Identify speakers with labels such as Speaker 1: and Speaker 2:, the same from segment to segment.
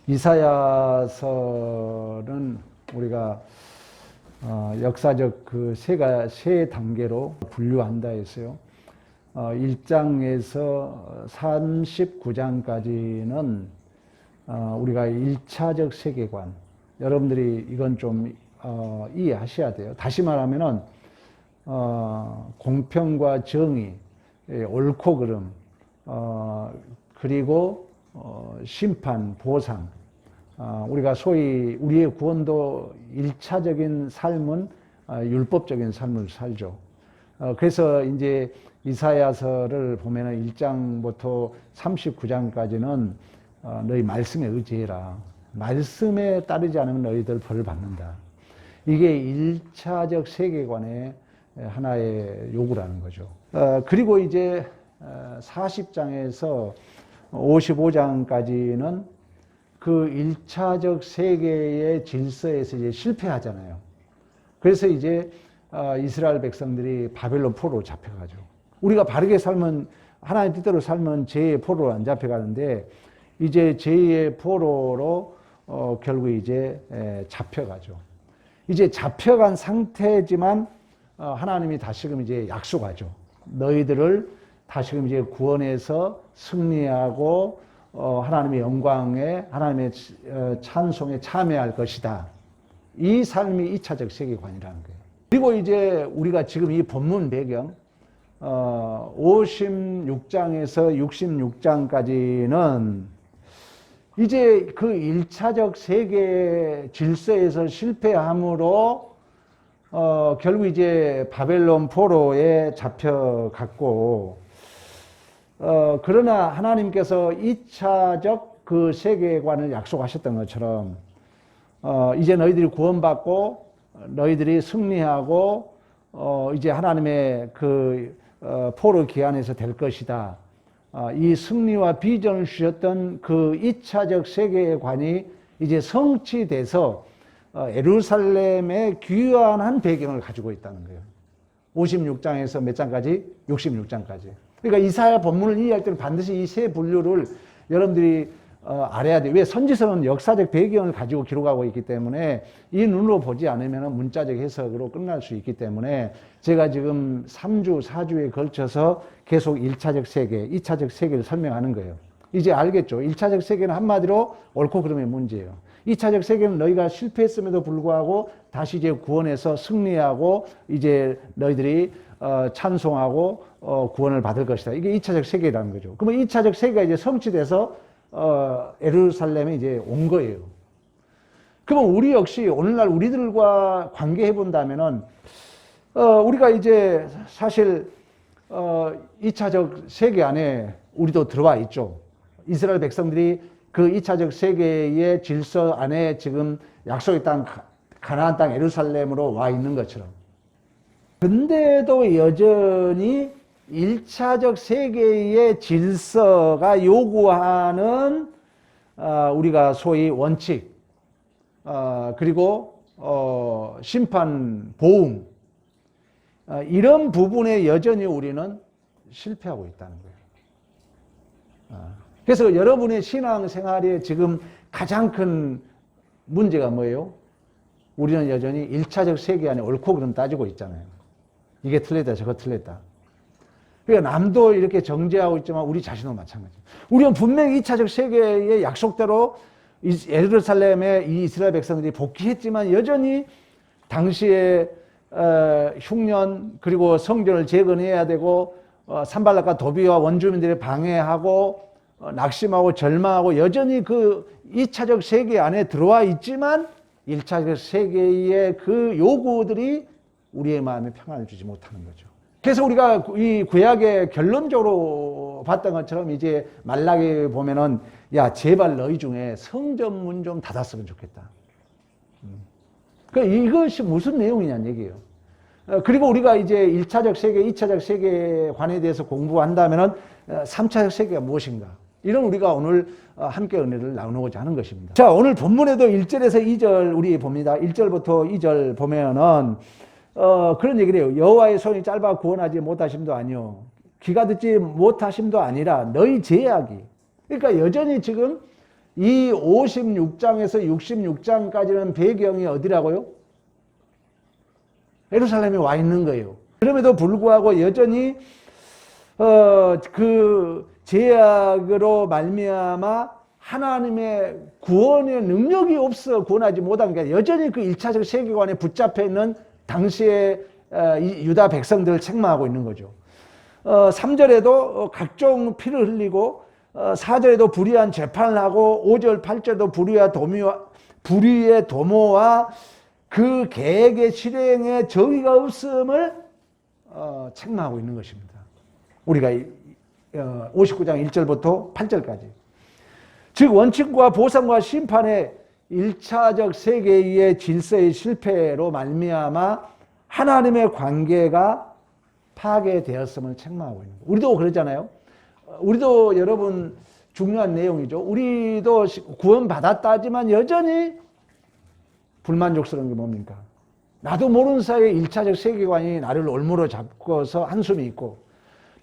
Speaker 1: 이사야서는 우리가 역사적 그 세 단계로 분류한다 했어요. 1장에서 39장까지는 우리가 1차적 세계관, 여러분들이 이건 좀 이해하셔야 돼요. 다시 말하면은 공평과 정의, 옳고 그름, 그리고 심판, 보상, 우리가 소위 우리의 구원도 1차적인 삶은 율법적인 삶을 살죠. 그래서 이제 이사야서를 보면은 1장부터 39장까지는 너희 말씀에 의지해라. 말씀에 따르지 않으면 너희들 벌을 받는다. 이게 1차적 세계관의 하나의 요구라는 거죠. 그리고 이제 40장에서 55장까지는 그 1차적 세계의 질서에서 이제 실패하잖아요. 그래서 이제 이스라엘 백성들이 바벨론 포로로 잡혀가죠. 우리가 바르게 살면, 하나님 뜻대로 살면 죄의 포로로 안 잡혀가는데, 이제 죄의 포로로 결국 이제 잡혀가죠. 이제 잡혀간 상태지만 하나님이 다시금 이제 약속하죠. 너희들을 다시금 이제 구원해서 승리하고 하나님의 영광에, 하나님의 찬송에 참여할 것이다. 이 삶이 2차적 세계관이라는 거예요. 그리고 이제 우리가 지금 이 본문 배경 56장에서 66장까지는 이제 그 1차적 세계 질서에서 실패함으로 결국 이제 바벨론 포로에 잡혀갔고, 그러나 하나님께서 2차적 그 세계관을 약속하셨던 것처럼 이제 너희들이 구원받고 너희들이 승리하고 이제 하나님의 그 포로 기한에서 될 것이다. 이 승리와 비전을 주셨던 그 2차적 세계관이 이제 성취돼서 예루살렘의 귀환한 배경을 가지고 있다는 거예요. 56장에서 몇 장까지? 66장까지. 그러니까 이사야 본문을 이해할 때는 반드시 이 세 분류를 여러분들이 알아야 돼요. 왜? 선지서는 역사적 배경을 가지고 기록하고 있기 때문에 이 눈으로 보지 않으면 문자적 해석으로 끝날 수 있기 때문에 제가 지금 3주, 4주에 걸쳐서 계속 1차적 세계, 2차적 세계를 설명하는 거예요. 이제 알겠죠? 1차적 세계는 한마디로 옳고 그름의 문제예요. 2차적 세계는 너희가 실패했음에도 불구하고 다시 이제 구원해서 승리하고 이제 너희들이 찬송하고 구원을 받을 것이다. 이게 2차적 세계라는 거죠. 그러면 2차적 세계가 이제 성취돼서 예루살렘에 이제 온 거예요. 그러면 우리 역시 오늘날 우리들과 관계해 본다면은 우리가 이제 사실 2차적 세계 안에 우리도 들어와 있죠. 이스라엘 백성들이 그 2차적 세계의 질서 안에 지금 약속의 땅, 가나안 땅 예루살렘으로 와 있는 것처럼. 근데도 여전히 1차적 세계의 질서가 요구하는 우리가 소위 원칙, 그리고 심판, 보응, 이런 부분에 여전히 우리는 실패하고 있다는 거예요. 그래서 여러분의 신앙생활에 지금 가장 큰 문제가 뭐예요? 우리는 여전히 1차적 세계 안에 옳고 그름 따지고 있잖아요. 이게 틀렸다, 저거 틀렸다. 그러니까 남도 이렇게 정죄하고 있지만 우리 자신도 마찬가지예요. 우리는 분명히 2차적 세계의 약속대로 예루살렘에 이 이스라엘 백성들이 복귀했지만 여전히 당시에 흉년 그리고 성전을 재건해야 되고 산발락과 도비와 원주민들이 방해하고 낙심하고 절망하고 여전히 그 2차적 세계 안에 들어와 있지만 1차적 세계의 그 요구들이 우리의 마음에 평안을 주지 못하는 거죠. 그래서 우리가 이 구약의 결론적으로 봤던 것처럼 이제 말라기 보면은 야 제발 너희 중에 성전 문 좀 닫았으면 좋겠다. 그러니까 이것이 무슨 내용이냐는 얘기예요. 그리고 우리가 이제 1차적 세계, 2차적 세계관에 대해서 공부한다면은 3차적 세계가 무엇인가? 이런 우리가 오늘 함께 은혜를 나누고자 하는 것입니다. 자, 오늘 본문에도 1절에서 2절 우리 봅니다. 1절부터 2절 보면은 그런 얘기를 해요. 여호와의 손이 짧아 구원하지 못하심도 아니요 귀가 듣지 못하심도 아니라 너희 죄악이. 그러니까 여전히 지금 이 56장에서 66장까지는 배경이 어디라고요? 예루살렘에 와 있는 거예요. 그럼에도 불구하고 여전히 그 제약으로 말미암아 하나님의 구원의 능력이 없어 구원하지 못한 게 여전히 그 1차적 세계관에 붙잡혀 있는 당시의 유다 백성들을 책망하고 있는 거죠. 3절에도 각종 피를 흘리고 4절에도 불의한 재판을 하고 5절 8절도 불의의 도모와 그 계획의 실행에 정의가 없음을 책망하고 있는 것입니다. 우리가 59장 1절부터 8절까지. 즉 원칙과 보상과 심판의 1차적 세계의 질서의 실패로 말미암아 하나님의 관계가 파괴되었음을 책망하고 있는 거예요. 우리도 그러잖아요. 우리도 여러분 중요한 내용이죠. 우리도 구원받았다 하지만 여전히 불만족스러운 게 뭡니까? 나도 모르는 사이에 1차적 세계관이 나를 올무로 잡고서 한숨이 있고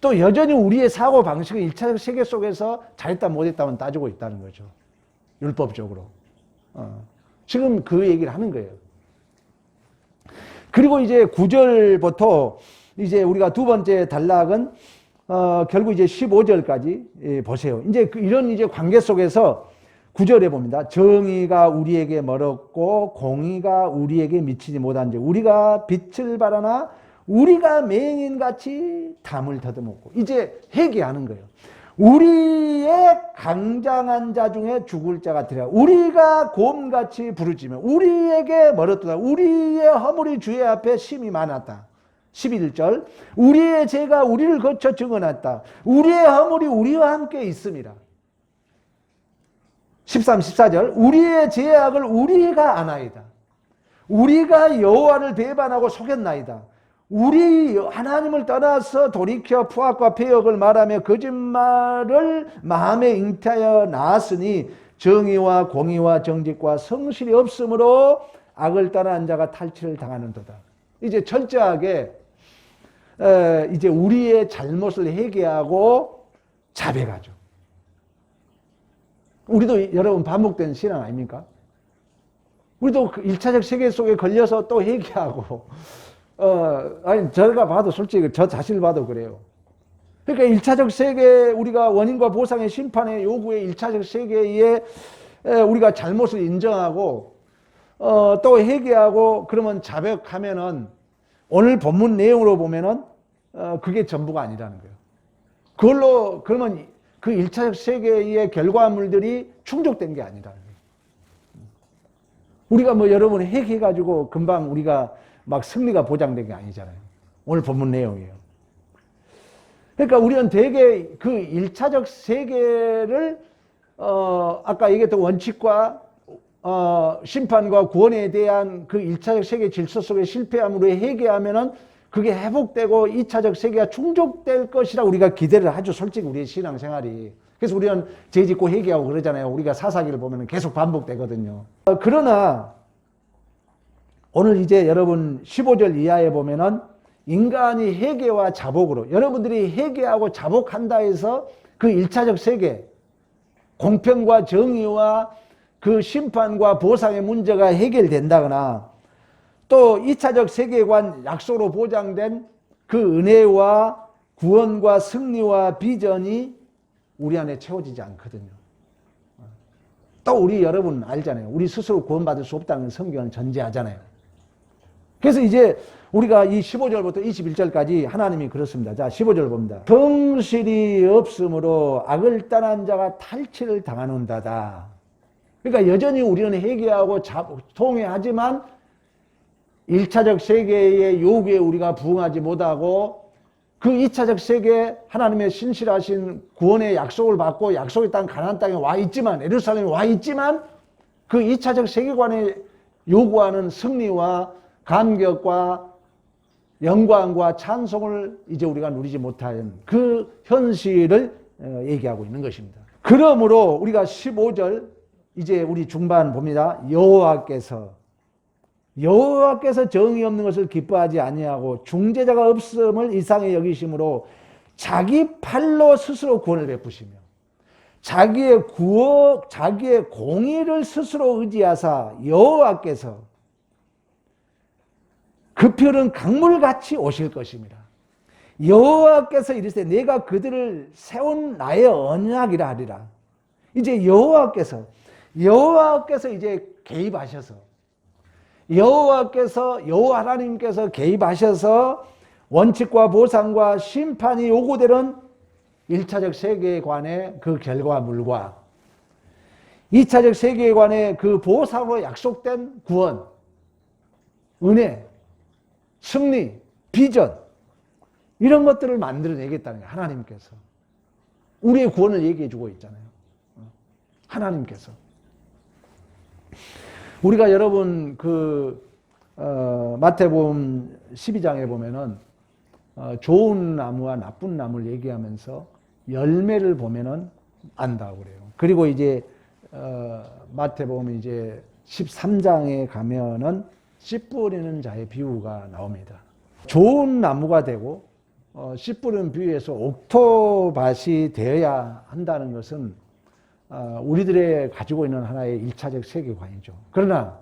Speaker 1: 또 여전히 우리의 사고 방식은 1차적 세계 속에서 잘했다 못했다만 따지고 있다는 거죠. 율법적으로. 지금 그 얘기를 하는 거예요. 그리고 이제 9절부터 이제 우리가 두 번째 단락은 결국 이제 15절까지 보세요. 이제 이런 이제 관계 속에서 9절에 봅니다. 정의가 우리에게 멀었고 공의가 우리에게 미치지 못한지 우리가 빛을 발하나 우리가 맹인같이 담을 더듬었고 이제 회개하는 거예요. 우리의 강장한 자 중에 죽을 자 같으랴. 우리가 곰같이 부르짖으며 우리에게 멀었도다. 우리의 허물이 주의 앞에 심히 많았다. 11절 우리의 죄가 우리를 거쳐 증언했다. 우리의 허물이 우리와 함께 있음이라. 13, 14절 우리의 죄악을 우리가 아나이다. 우리가 여호와를 배반하고 속였나이다. 우리 하나님을 떠나서 돌이켜 푸악과 폐역을 말하며 거짓말을 마음에 잉태하여 나았으니 정의와 공의와 정직과 성실이 없으므로 악을 따라한 자가 탈취를 당하는도다. 이제 철저하게 이제 우리의 잘못을 회개하고 자백하죠. 우리도 여러분 반복된 신앙 아닙니까? 우리도 1차적 세계 속에 걸려서 또 회개하고 아니 제가 봐도 솔직히 저 자신을 봐도 그래요. 그러니까 1차적 세계 우리가 원인과 보상의 심판의 요구의 1차적 세계에 우리가 잘못을 인정하고 또 회개하고 그러면 자백하면은 오늘 본문 내용으로 보면은 그게 전부가 아니라는 거예요. 그걸로 그러면 그 1차적 세계의 결과물들이 충족된 게 아니라는 거예요. 우리가 뭐 여러분 회개해가지고 금방 우리가 막 승리가 보장된 게 아니잖아요. 오늘 본문 내용이에요. 그러니까 우리는 되게 그 1차적 세계를 아까 얘기했던 원칙과 심판과 구원에 대한 그 1차적 세계 질서 속의 실패함으로 회개하면은 그게 회복되고 2차적 세계가 충족될 것이라 우리가 기대를 하죠. 솔직히 우리의 신앙생활이. 그래서 우리는 죄 짓고 회개하고 그러잖아요. 우리가 사사기를 보면 계속 반복되거든요. 그러나 오늘 이제 여러분 15절 이하에 보면은 인간이 회개와 자복으로 여러분들이 회개하고 자복한다 해서 그 1차적 세계 공평과 정의와 그 심판과 보상의 문제가 해결된다거나 또 2차적 세계관 약속으로 보장된 그 은혜와 구원과 승리와 비전이 우리 안에 채워지지 않거든요. 또 우리 여러분 알잖아요. 우리 스스로 구원받을 수 없다는 성경은 전제하잖아요. 그래서 이제 우리가 이 15절부터 21절까지 하나님이 그렇습니다. 자, 15절 봅니다. 성실이 없으므로 악을 떠난 자가 탈취를 당하는다다. 그러니까 여전히 우리는 회개하고 통회하지만 1차적 세계의 요구에 우리가 부응하지 못하고 그 2차적 세계 하나님의 신실하신 구원의 약속을 받고 약속의 땅 가나안 땅에 와 있지만 예루살렘에 와 있지만 그 2차적 세계관에 요구하는 승리와 감격과 영광과 찬송을 이제 우리가 누리지 못한 그 현실을 얘기하고 있는 것입니다. 그러므로 우리가 15절 이제 우리 중반 봅니다. 여호와께서 정의 없는 것을 기뻐하지 아니하고 중재자가 없음을 이상히 여기심으로 자기 팔로 스스로 구원을 베푸시며 자기의 공의를 스스로 의지하사 여호와께서 그 표는 강물같이 오실 것입니다. 여호와께서 이르시되 내가 그들을 세운 나의 언약이라 하리라. 이제 여호와께서 이제 개입하셔서 여호와 하나님께서 개입하셔서 원칙과 보상과 심판이 요구되는 1차적 세계관의 그 결과물과 2차적 세계관의 그 보상으로 약속된 구원, 은혜, 승리, 비전 이런 것들을 만들어내겠다는 거예요. 하나님께서. 우리의 구원을 얘기해 주고 있잖아요. 하나님께서. 우리가 여러분 마태복음 12장에 보면은 좋은 나무와 나쁜 나무를 얘기하면서 열매를 보면은 안다고 그래요. 그리고 이제 마태복음 이제 13장에 가면은 씨 뿌리는 자의 비유가 나옵니다. 좋은 나무가 되고 씨 뿌리는 비유에서 옥토밭이 되어야 한다는 것은 우리들의 가지고 있는 하나의 1차적 세계관이죠. 그러나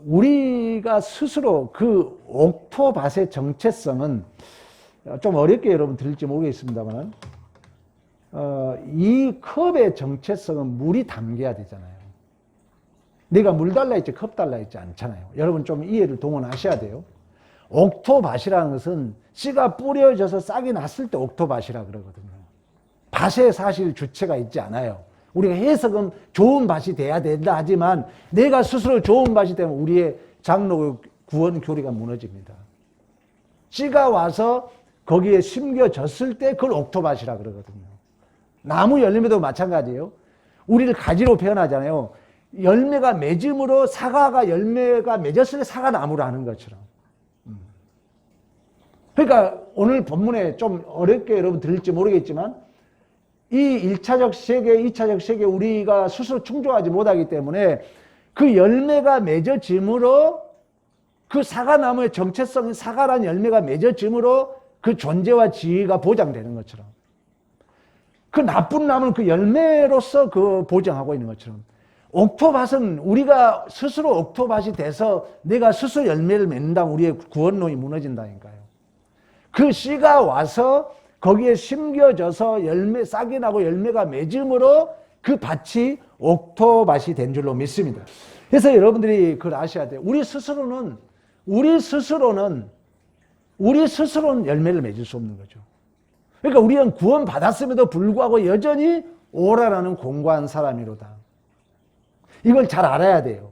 Speaker 1: 우리가 스스로 그 옥토밭의 정체성은 좀 어렵게 여러분 들릴지 모르겠습니다만 이 컵의 정체성은 물이 담겨야 되잖아요. 내가 물 달라 했지 컵 달라 했지 않잖아요. 여러분 좀 이해를 동원하셔야 돼요. 옥토밭이라는 것은 씨가 뿌려져서 싹이 났을 때 옥토밭이라 그러거든요. 밭에 사실 주체가 있지 않아요. 우리가 해석은 좋은 밭이 돼야 된다 하지만 내가 스스로 좋은 밭이 되면 우리의 장로 구원 교리가 무너집니다. 씨가 와서 거기에 심겨졌을 때 그걸 옥토밭이라 그러거든요. 나무 열매도 마찬가지예요. 우리를 가지로 표현하잖아요. 열매가 맺음으로 사과가 열매가 맺었을 때 사과나무라 하는 것처럼. 그러니까 오늘 본문에 좀 어렵게 여러분 들릴지 모르겠지만 이 1차적 세계, 2차적 세계 우리가 스스로 충족하지 못하기 때문에 그 열매가 맺어짐으로 그 사과나무의 정체성인 사과란 열매가 맺어짐으로 그 존재와 지위가 보장되는 것처럼 그 나쁜 나무는 그 열매로서 그 보장하고 있는 것처럼 옥토밭은 우리가 스스로 옥토밭이 돼서 내가 스스로 열매를 맺는다면 우리의 구원론이 무너진다니까요. 그 씨가 와서 거기에 심겨져서 싹이 나고 열매가 맺음으로 그 밭이 옥토밭이 된 줄로 믿습니다. 그래서 여러분들이 그걸 아셔야 돼요. 우리 스스로는 열매를 맺을 수 없는 거죠. 그러니까 우리는 구원 받았음에도 불구하고 여전히 오라라는 공고한 사람이로다. 이걸 잘 알아야 돼요.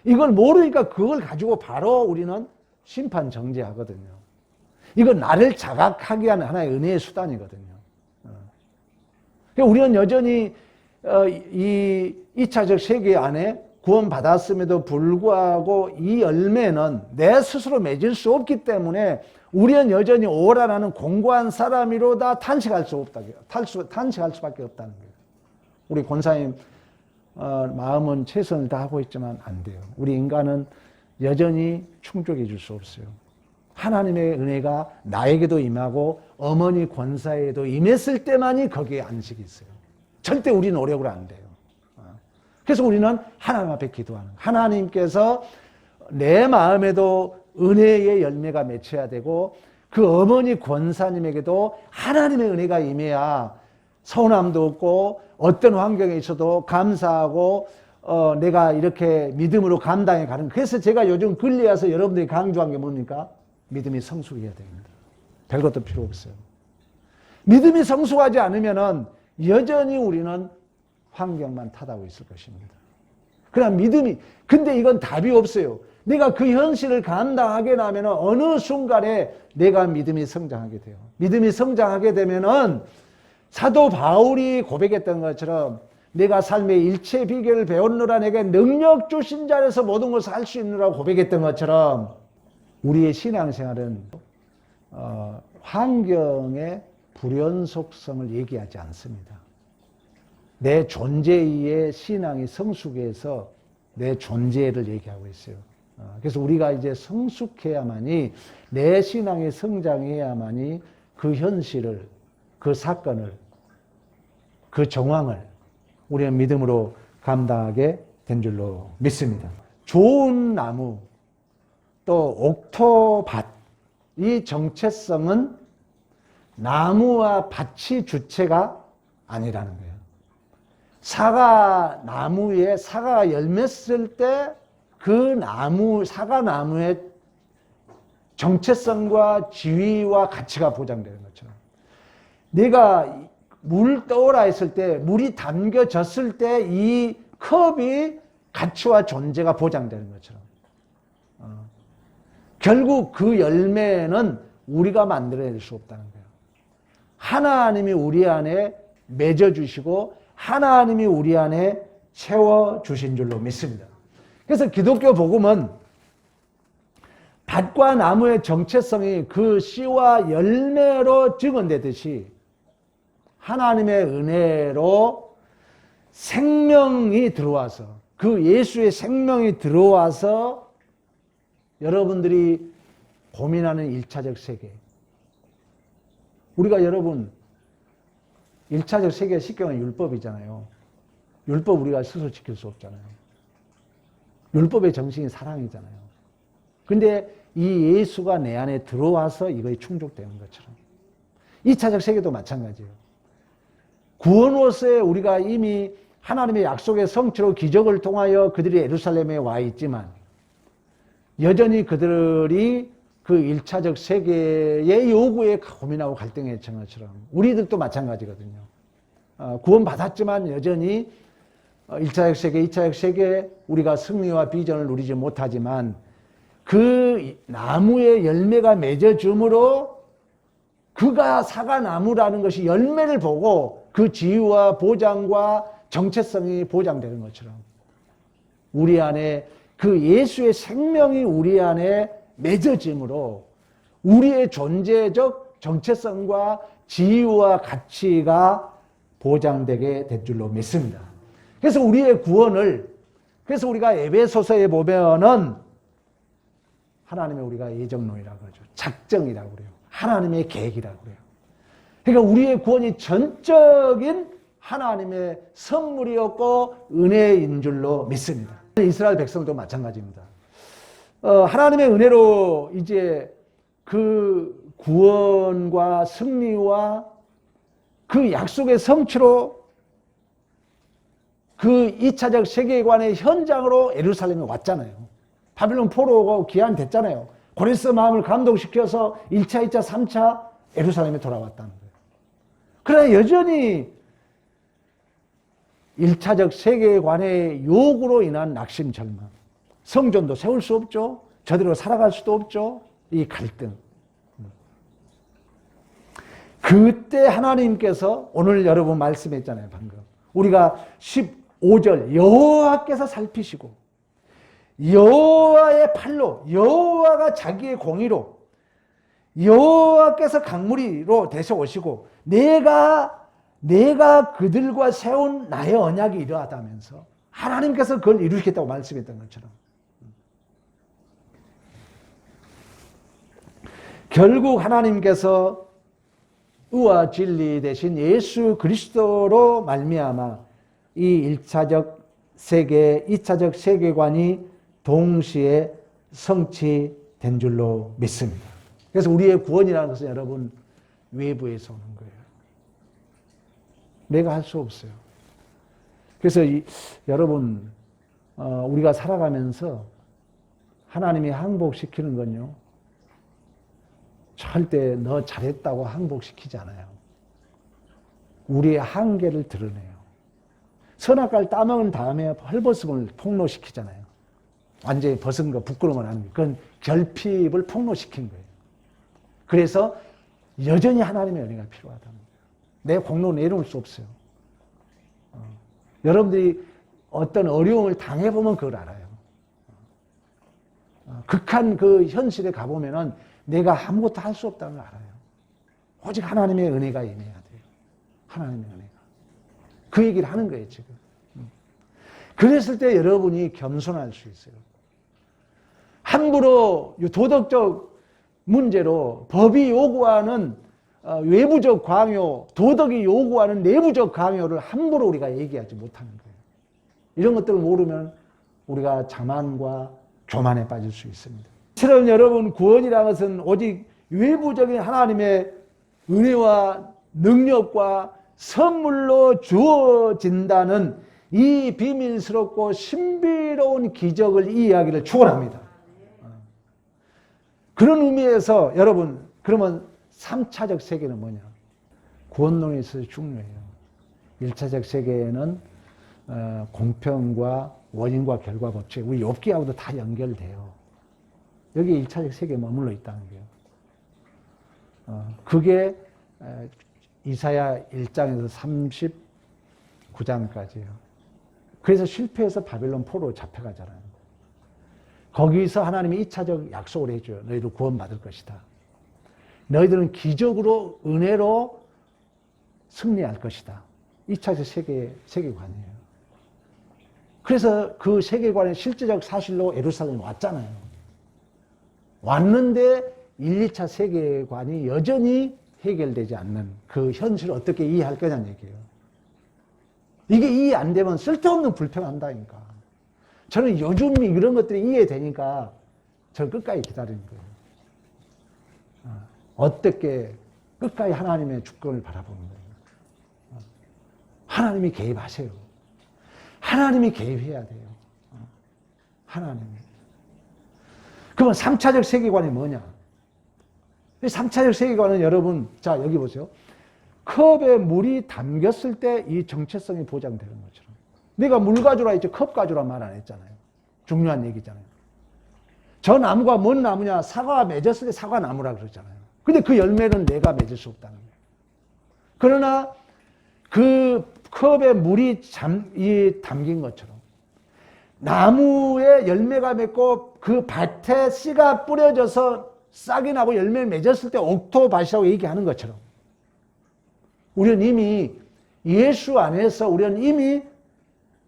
Speaker 1: 이걸 모르니까 그걸 가지고 바로 우리는 심판 정죄하거든요. 이건 나를 자각하기 위한 하나의 은혜의 수단이거든요. 우리는 여전히 이 2차적 세계 안에 구원받았음에도 불구하고 이 열매는 내 스스로 맺을 수 없기 때문에 우리는 여전히 오라라는 공고한 사람이로다 탄식할 수밖에 없다는 거예요. 우리 권사님 마음은 최선을 다하고 있지만 안 돼요. 우리 인간은 여전히 충족해 줄 수 없어요. 하나님의 은혜가 나에게도 임하고 어머니 권사에도 임했을 때만이 거기에 안식이 있어요. 절대 우리 노력으로 안 돼요. 그래서 우리는 하나님 앞에 기도하는 거예요. 하나님께서 내 마음에도 은혜의 열매가 맺혀야 되고 그 어머니 권사님에게도 하나님의 은혜가 임해야 서운함도 없고 어떤 환경에 있어도 감사하고 내가 이렇게 믿음으로 감당해 가는. 그래서 제가 요즘 근리에 와서 여러분들이 강조한 게 뭡니까? 믿음이 성숙해야 됩니다. 별것도 필요 없어요. 믿음이 성숙하지 않으면은 여전히 우리는 환경만 탓하고 있을 것입니다. 그러나 믿음이, 근데 이건 답이 없어요. 내가 그 현실을 감당하게 되면 어느 순간에 내가 믿음이 성장하게 돼요. 믿음이 성장하게 되면은 사도 바울이 고백했던 것처럼 내가 삶의 일체 비결을 배웠노라 내게 능력 주신 자에서 모든 것을 할 수 있노라고 고백했던 것처럼 우리의 신앙생활은 환경의 불연속성을 얘기하지 않습니다. 내 존재의 신앙이 성숙해서 내 존재를 얘기하고 있어요. 그래서 우리가 이제 성숙해야만이 내 신앙이 성장해야만이 그 현실을 그 사건을 그 정황을 우리는 믿음으로 감당하게 된 줄로 믿습니다. 좋은 나무, 또 옥토밭, 이 정체성은 나무와 밭이 주체가 아니라는 거예요. 사과 나무에 사과가 열매 쓸 때 그 나무, 사과 나무의 정체성과 지위와 가치가 보장되는 것처럼, 내가 물 떠오라 했을 때, 물이 담겨졌을 때 이 컵이 가치와 존재가 보장되는 것처럼, 결국 그 열매는 우리가 만들어낼 수 없다는 거예요. 하나님이 우리 안에 맺어주시고 하나님이 우리 안에 채워주신 줄로 믿습니다. 그래서 기독교 복음은 밭과 나무의 정체성이 그 씨와 열매로 증언되듯이 하나님의 은혜로 생명이 들어와서, 그 예수의 생명이 들어와서 여러분들이 고민하는 1차적 세계, 우리가 여러분 1차적 세계 십경은 율법이잖아요. 율법 우리가 스스로 지킬 수 없잖아요. 율법의 정신이 사랑이잖아요. 근데 이 예수가 내 안에 들어와서 이거에 충족되는 것처럼 2차적 세계도 마찬가지예요. 구원으로서의 우리가 이미 하나님의 약속의 성취로 기적을 통하여 그들이 예루살렘에 와 있지만 여전히 그들이 그 1차적 세계의 요구에 고민하고 갈등했던 것처럼 우리들도 마찬가지거든요. 구원받았지만 여전히 1차적 세계, 2차적 세계 우리가 승리와 비전을 누리지 못하지만 그 나무의 열매가 맺어줌으로 그가 사과나무라는 것이 열매를 보고 그 지위와 보장과 정체성이 보장되는 것처럼 우리 안에 그 예수의 생명이 우리 안에 맺어짐으로 우리의 존재적 정체성과 지위와 가치가 보장되게 될 줄로 믿습니다. 그래서 우리의 구원을, 그래서 우리가 에베소서에 보면은 하나님의 우리가 예정론이라고 그러죠. 작정이라고 그래요. 하나님의 계획이라고 그래요. 그러니까 우리의 구원이 전적인 하나님의 선물이었고 은혜인 줄로 믿습니다. 이스라엘 백성도 마찬가지입니다. 하나님의 은혜로 이제 그 구원과 승리와 그 약속의 성취로 그 2차적 세계관의 현장으로 예루살렘에 왔잖아요. 바빌론 포로가 귀환됐잖아요. 고레스 마음을 감동시켜서 1차, 2차, 3차 예루살렘에 돌아왔다는 거예요. 그러나 여전히 1차적 세계관의 요구로 인한 낙심, 절망, 성전도 세울 수 없죠. 저대로 살아갈 수도 없죠. 이 갈등. 그때 하나님께서 오늘 여러분 말씀했잖아요. 방금 우리가 15절 여호와께서 살피시고 여호와의 팔로, 여호와가 자기의 공의로, 여호와께서 강무리로 대세오시고 내가 그들과 세운 나의 언약이 이러하다면서 하나님께서 그걸 이루시겠다고 말씀했던 것처럼 결국 하나님께서 의와 진리 대신 예수 그리스도로 말미암아 이 1차적 세계, 2차적 세계관이 동시에 성취된 줄로 믿습니다. 그래서 우리의 구원이라는 것은 여러분 외부에서 오는 거예요. 내가 할 수 없어요. 그래서 여러분 우리가 살아가면서 하나님이 항복시키는 건요, 절대 너 잘했다고 항복시키지 않아요. 우리의 한계를 드러내요. 선악과를 따먹은 다음에 헐벗음을 폭로시키잖아요. 완전히 벗은 거, 부끄러움을 하는 거. 그건 결핍을 폭로시킨 거예요. 그래서 여전히 하나님의 은혜가 필요하다는 거예요. 내 공로 내놓을 수 없어요. 여러분들이 어떤 어려움을 당해보면 그걸 알아요. 극한 그 현실에 가보면은 내가 아무것도 할 수 없다는 걸 알아요. 오직 하나님의 은혜가 임해야 돼요. 하나님의 은혜가. 그 얘기를 하는 거예요, 지금. 그랬을 때 여러분이 겸손할 수 있어요. 함부로 도덕적 문제로 법이 요구하는 외부적 강요, 도덕이 요구하는 내부적 강요를 함부로 우리가 얘기하지 못하는 거예요. 이런 것들을 모르면 우리가 자만과 교만에 빠질 수 있습니다. 처럼 여러분, 구원이라는 것은 오직 외부적인 하나님의 은혜와 능력과 선물로 주어진다는 이 비밀스럽고 신비로운 기적을, 이 이야기를 축원합니다. 그런 의미에서 여러분, 그러면 3차적 세계는 뭐냐? 구원론에 있어서 중요해요. 1차적 세계에는 공평과 원인과 결과 법칙, 우리 욥기하고도 다 연결돼요. 여기 1차적 세계에 머물러 있다는 거예요. 그게 이사야 1장에서 39장까지예요. 그래서 실패해서 바벨론 포로로 잡혀가잖아요. 거기서 하나님이 2차적 약속을 해줘요. 너희들 구원받을 것이다. 너희들은 기적으로, 은혜로 승리할 것이다. 2차적 세계관이에요. 그래서 그 세계관의 실제적 사실로 예루살렘에 왔잖아요. 왔는데 1, 2차 세계관이 여전히 해결되지 않는 그 현실을 어떻게 이해할 거냐는 얘기예요. 이게 이해 안 되면 쓸데없는 불평한다니까. 저는 요즘 이런 것들이 이해되니까 저를 끝까지 기다리는 거예요. 어떻게 끝까지 하나님의 주권을 바라보는 거예요. 하나님이 개입하세요. 하나님이 개입해야 돼요. 하나님이. 그러면 3차적 세계관이 뭐냐? 3차적 세계관은 여러분, 자, 여기 보세요. 컵에 물이 담겼을 때 이 정체성이 보장되는 것처럼. 내가 물 가져라 했지 컵 가져라 말 안 했잖아요. 중요한 얘기잖아요. 저 나무가 뭔 나무냐? 사과가 맺었을 때 사과나무라 그러잖아요. 근데 그 열매는 내가 맺을 수 없다는 거예요. 그러나 그 컵에 물이 담긴 것처럼 나무에 열매가 맺고 그 밭에 씨가 뿌려져서 싹이 나고 열매를 맺었을 때 옥토밭이라고 얘기하는 것처럼 우리는 이미 예수 안에서 우리는 이미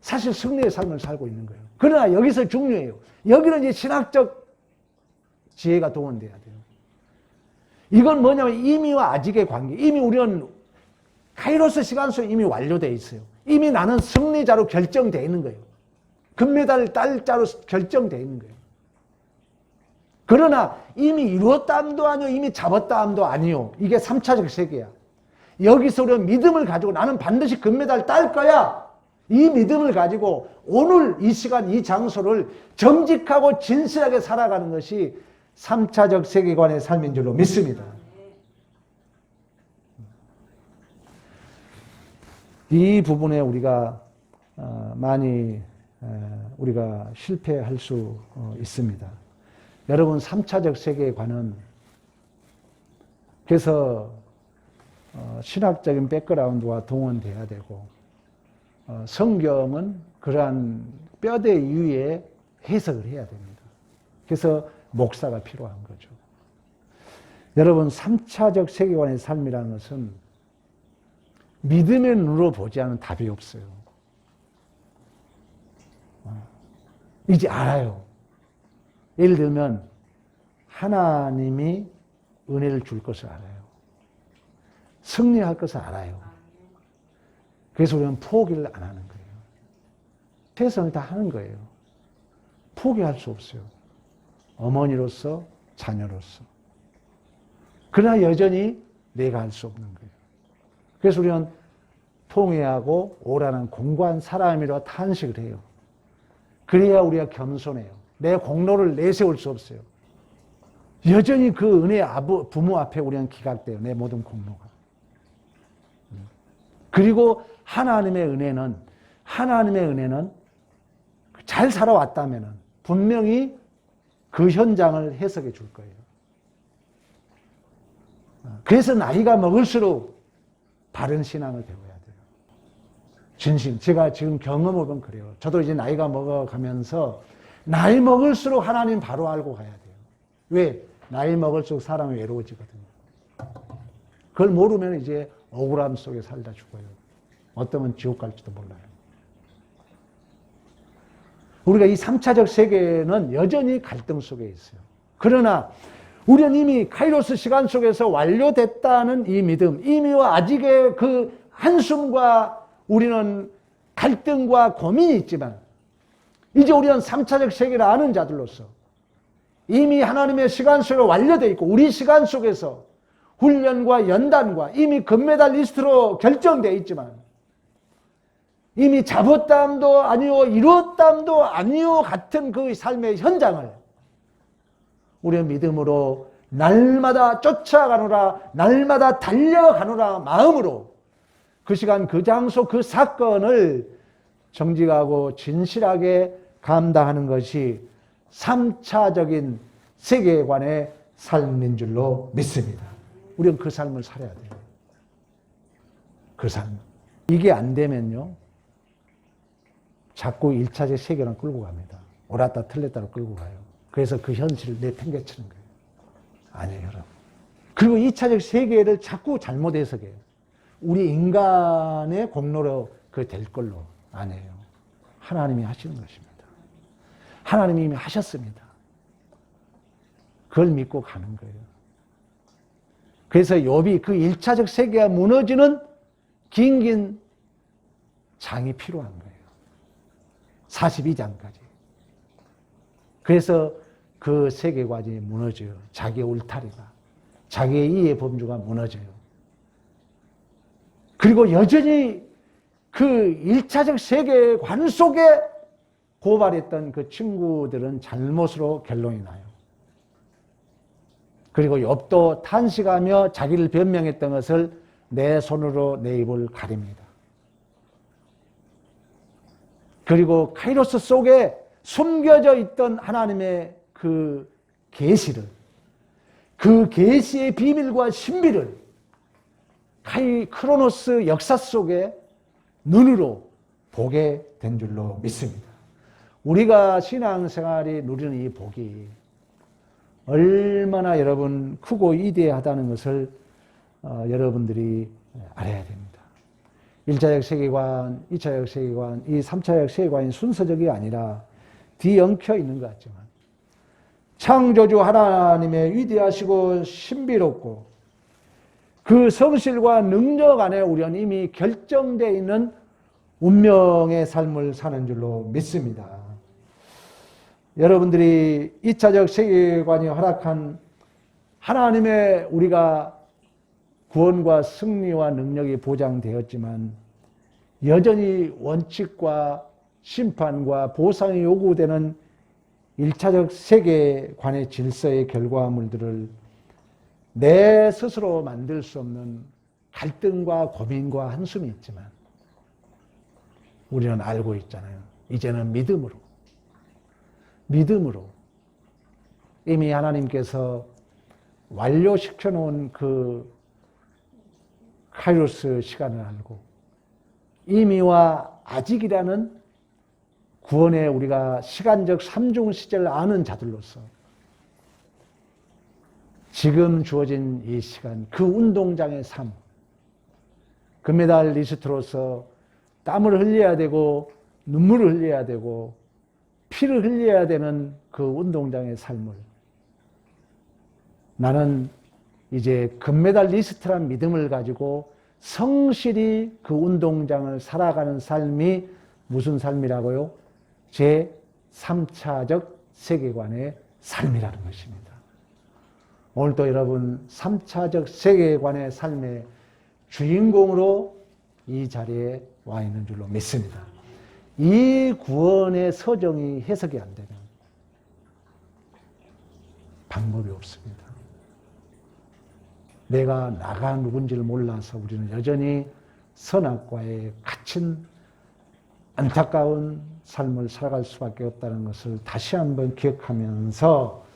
Speaker 1: 사실 승리의 삶을 살고 있는 거예요. 그러나 여기서 중요해요. 여기는 이제 신학적 지혜가 동원돼야 돼요. 이건 뭐냐면 이미와 아직의 관계. 이미 우리는 카이로스 시간 속에 이미 완료되어 있어요. 이미 나는 승리자로 결정되어 있는 거예요. 금메달 딸 자로 결정되어 있는 거예요. 그러나 이미 이루었다 함도 아니요, 이미 잡았다 함도 아니요. 이게 3차적 세계야. 여기서 우리는 믿음을 가지고 나는 반드시 금메달 딸 거야. 이 믿음을 가지고 오늘 이 시간 이 장소를 정직하고 진실하게 살아가는 것이 3차적 세계관의 삶인 줄로 믿습니다. 이 부분에 우리가 많이 우리가 실패할 수 있습니다. 여러분 3차적 세계관은 그래서 신학적인 백그라운드와 동원돼야 되고 성경은 그러한 뼈대 위에 해석을 해야 됩니다. 그래서 목사가 필요한 거죠. 여러분 3차적 세계관의 삶이라는 것은 믿음의 눈으로 보지 않은 답이 없어요. 이제 알아요. 예를 들면 하나님이 은혜를 줄 것을 알아요. 승리할 것을 알아요. 그래서 우리는 포기를 안 하는 거예요. 최선을 다 하는 거예요. 포기할 수 없어요. 어머니로서, 자녀로서. 그러나 여전히 내가 할 수 없는 거예요. 그래서 우리는 통회하고 오라는 공고한 사람이라 탄식을 해요. 그래야 우리가 겸손해요. 내 공로를 내세울 수 없어요. 여전히 그 은혜의 부모 앞에 우리는 기각돼요. 내 모든 공로가. 그리고 하나님의 은혜는 잘 살아왔다면 분명히 그 현장을 해석해 줄 거예요. 그래서 나이가 먹을수록 바른 신앙을 배워야 돼요. 진심. 제가 지금 경험을 보면 그래요. 저도 이제 나이가 먹어가면서 나이 먹을수록 하나님 바로 알고 가야 돼요. 왜? 나이 먹을수록 사람이 외로워지거든요. 그걸 모르면 이제 억울함 속에 살다 죽어요. 어쩌면 지옥 갈지도 몰라요. 우리가 이 3차적 세계는 여전히 갈등 속에 있어요. 그러나 우리는 이미 카이로스 시간 속에서 완료됐다는 이 믿음, 이미와 아직의 그 한숨과 우리는 갈등과 고민이 있지만 이제 우리는 3차적 세계를 아는 자들로서 이미 하나님의 시간 속에 완료되어 있고 우리 시간 속에서 훈련과 연단과 이미 금메달리스트로 결정되어 있지만 이미 잡았담도 아니요 이뤘담도 아니요 같은 그 삶의 현장을 우리의 믿음으로 날마다 쫓아가노라 날마다 달려가노라 마음으로 그 시간 그 장소 그 사건을 정직하고 진실하게 감당하는 것이 3차적인 세계관의 삶인 줄로 믿습니다. 우리는 그 삶을 살아야 돼요. 그 삶. 이게 안 되면요 자꾸 1차적 세계관 끌고 갑니다. 옳았다 틀렸다로 끌고 가요. 그래서 그 현실을 내팽개치는 거예요. 아니에요, 여러분. 그리고 2차적 세계를 자꾸 잘못 해석해요. 우리 인간의 공로로 그 될 걸로. 아니에요. 하나님이 하시는 것입니다. 하나님이 이미 하셨습니다. 그걸 믿고 가는 거예요. 그래서 욥이 그 1차적 세계가 무너지는 긴 장이 필요한 거예요. 42장까지. 그래서 그 세계관이 무너져요. 자기의 울타리가. 자기의 이해 범주가 무너져요. 그리고 여전히 그 1차적 세계관 속에 고발했던 그 친구들은 잘못으로 결론이 나요. 그리고 욥도 탄식하며 자기를 변명했던 것을 내 손으로 내 입을 가립니다. 그리고 카이로스 속에 숨겨져 있던 하나님의 그 계시를 그 계시의 비밀과 신비를 크로노스 역사 속에 눈으로 보게 된 줄로 믿습니다. 우리가 신앙생활이 누리는 이 복이 얼마나 여러분 크고 위대하다는 것을 여러분들이 알아야 됩니다. 1차적 세계관, 2차적 세계관, 이 3차적 세계관이 순서적이 아니라 뒤엉켜 있는 것 같지만 창조주 하나님의 위대하시고 신비롭고 그 성실과 능력 안에 우리는 이미 결정되어 있는 운명의 삶을 사는 줄로 믿습니다. 여러분들이 2차적 세계관이 허락한 하나님의 우리가 구원과 승리와 능력이 보장되었지만 여전히 원칙과 심판과 보상이 요구되는 1차적 세계관의 질서의 결과물들을 내 스스로 만들 수 없는 갈등과 고민과 한숨이 있지만 우리는 알고 있잖아요. 이제는 믿음으로 이미 하나님께서 완료시켜 놓은 그 카이로스 시간을 알고 이미와 아직이라는 구원의 우리가 시간적 삼중 시제를 아는 자들로서 지금 주어진 이 시간, 그 운동장의 삶, 금메달리스트로서 땀을 흘려야 되고 눈물을 흘려야 되고 피를 흘려야 되는 그 운동장의 삶을 나는 이제 금메달리스트란 믿음을 가지고 성실히 그 운동장을 살아가는 삶이 무슨 삶이라고요? 제 3차적 세계관의 삶이라는 것입니다. 오늘도 여러분 3차적 세계관의 삶의 주인공으로 이 자리에 와 있는 줄로 믿습니다. 이 구원의 서정이 해석이 안 되면 방법이 없습니다. 내가 나가 누군지를 몰라서 우리는 여전히 선악과에 갇힌 안타까운 삶을 살아갈 수밖에 없다는 것을 다시 한번 기억하면서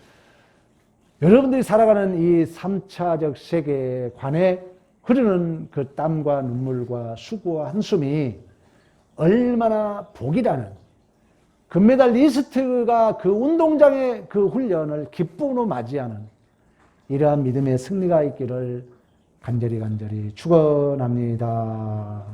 Speaker 1: 여러분들이 살아가는 이 3차적 세계관에 흐르는 그 땀과 눈물과 수고와 한숨이 얼마나 복이라는 금메달리스트가 그 운동장의 그 훈련을 기쁨으로 맞이하는 이러한 믿음의 승리가 있기를 간절히 축원합니다.